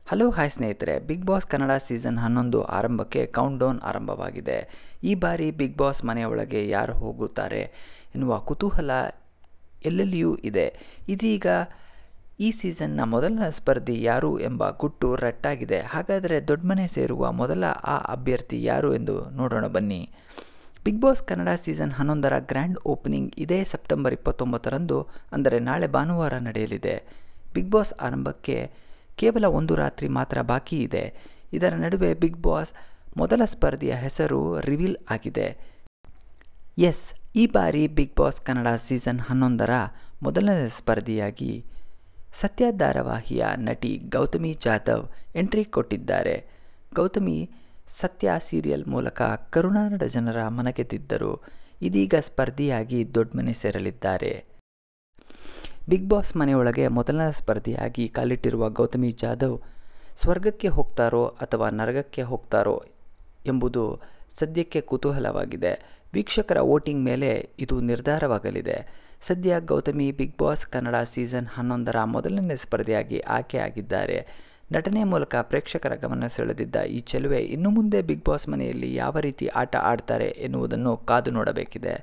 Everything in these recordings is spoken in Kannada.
ಹಲೋ ಹಾಯ್ ಸ್ನೇಹಿತರೆ, ಬಿಗ್ ಬಾಸ್ ಕನ್ನಡ ಸೀಸನ್ 11 ಆರಂಭಕ್ಕೆ ಕೌಂಟ್ಡೌನ್ ಆರಂಭವಾಗಿದೆ. ಈ ಬಾರಿ ಬಿಗ್ ಬಾಸ್ ಮನೆಯ ಒಳಗೆ ಯಾರು ಹೋಗುತ್ತಾರೆ ಎನ್ನುವ ಕುತೂಹಲ ಎಲ್ಲೆಲ್ಲಿಯೂ ಇದೆ. ಇದೀಗ ಈ ಸೀಸನ್ನ ಮೊದಲ ಸ್ಪರ್ಧಿ ಯಾರು ಎಂಬ ಗುಟ್ಟು ರಟ್ಟಾಗಿದೆ. ಹಾಗಾದರೆ ದೊಡ್ಡಮನೆ ಸೇರುವ ಮೊದಲ ಆ ಅಭ್ಯರ್ಥಿ ಯಾರು ಎಂದು ನೋಡೋಣ ಬನ್ನಿ. ಬಿಗ್ ಬಾಸ್ ಕನ್ನಡ ಸೀಸನ್ 11ರ ಗ್ರ್ಯಾಂಡ್ ಓಪನಿಂಗ್ ಇದೇ ಸೆಪ್ಟೆಂಬರ್ 29ರಂದು ಅಂದರೆ ನಾಳೆ ಭಾನುವಾರ ನಡೆಯಲಿದೆ. ಬಿಗ್ ಬಾಸ್ ಆರಂಭಕ್ಕೆ ಕೇವಲ ಒಂದು ರಾತ್ರಿ ಮಾತ್ರ ಬಾಕಿ ಇದೆ. ಇದರ ನಡುವೆ ಬಿಗ್ ಬಾಸ್ ಮೊದಲ ಸ್ಪರ್ಧಿಯ ಹೆಸರು ರಿವೀಲ್ ಆಗಿದೆ. ಎಸ್, ಈ ಬಾರಿ ಬಿಗ್ ಬಾಸ್ ಕನ್ನಡ ಸೀಸನ್ 11ರ ಮೊದಲನೇ ಸ್ಪರ್ಧಿಯಾಗಿ ಸತ್ಯ ಧಾರಾವಾಹಿಯ ನಟಿ ಗೌತಮಿ ಜಾಧವ್ ಎಂಟ್ರಿ ಕೊಟ್ಟಿದ್ದಾರೆ. ಗೌತಮಿ ಸತ್ಯ ಸೀರಿಯಲ್ ಮೂಲಕ ಕರುನಾಡ ಜನರ ಮನಗೆದ್ದಿದ್ದರು. ಇದೀಗ ಸ್ಪರ್ಧಿಯಾಗಿ ದೊಡ್ಡಮನೆ ಸೇರಲಿದ್ದಾರೆ. ಬಿಗ್ ಬಾಸ್ ಮನೆಯೊಳಗೆ ಮೊದಲನೇ ಸ್ಪರ್ಧಿಯಾಗಿ ಕಾಲಿಟ್ಟಿರುವ ಗೌತಮಿ ಜಾಧವ್ ಸ್ವರ್ಗಕ್ಕೆ ಹೋಗ್ತಾರೋ ಅಥವಾ ನರಕಕ್ಕೆ ಹೋಗ್ತಾರೋ ಎಂಬುದು ಸದ್ಯಕ್ಕೆ ಕುತೂಹಲವಾಗಿದೆ. ವೀಕ್ಷಕರ ವೋಟಿಂಗ್ ಮೇಲೆ ಇದು ನಿರ್ಧಾರವಾಗಲಿದೆ. ಸದ್ಯ Gautami Bigg Boss Kannada season 11ರ ಮೊದಲನೇ ಸ್ಪರ್ಧಿಯಾಗಿ ಆಯ್ಕೆಯಾಗಿದ್ದಾರೆ. ನಟನೆ ಮೂಲಕ ಪ್ರೇಕ್ಷಕರ ಗಮನ ಸೆಳೆದಿದ್ದ ಈ ಚೆಲುವೆ ಇನ್ನು ಮುಂದೆ ಬಿಗ್ ಬಾಸ್ ಮನೆಯಲ್ಲಿ ಯಾವ ರೀತಿ ಆಟ ಆಡ್ತಾರೆ ಎನ್ನುವುದನ್ನು ಕಾದು ನೋಡಬೇಕಿದೆ.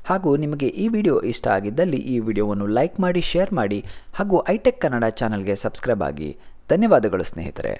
ಹಾಗೂ ನಿಮಗೆ ಈ ವಿಡಿಯೋ ಇಷ್ಟ ಆಗಿದ್ದಲ್ಲಿ ಈ ವಿಡಿಯೋವನ್ನು ಲೈಕ್ ಮಾಡಿ, ಶೇರ್ ಮಾಡಿ ಹಾಗೂ ಐಟೆಕ್ ಕನ್ನಡ ಚಾನಲ್ಗೆ ಸಬ್ಸ್ಕ್ರೈಬ್ ಆಗಿ. ಧನ್ಯವಾದಗಳು ಸ್ನೇಹಿತರೆ.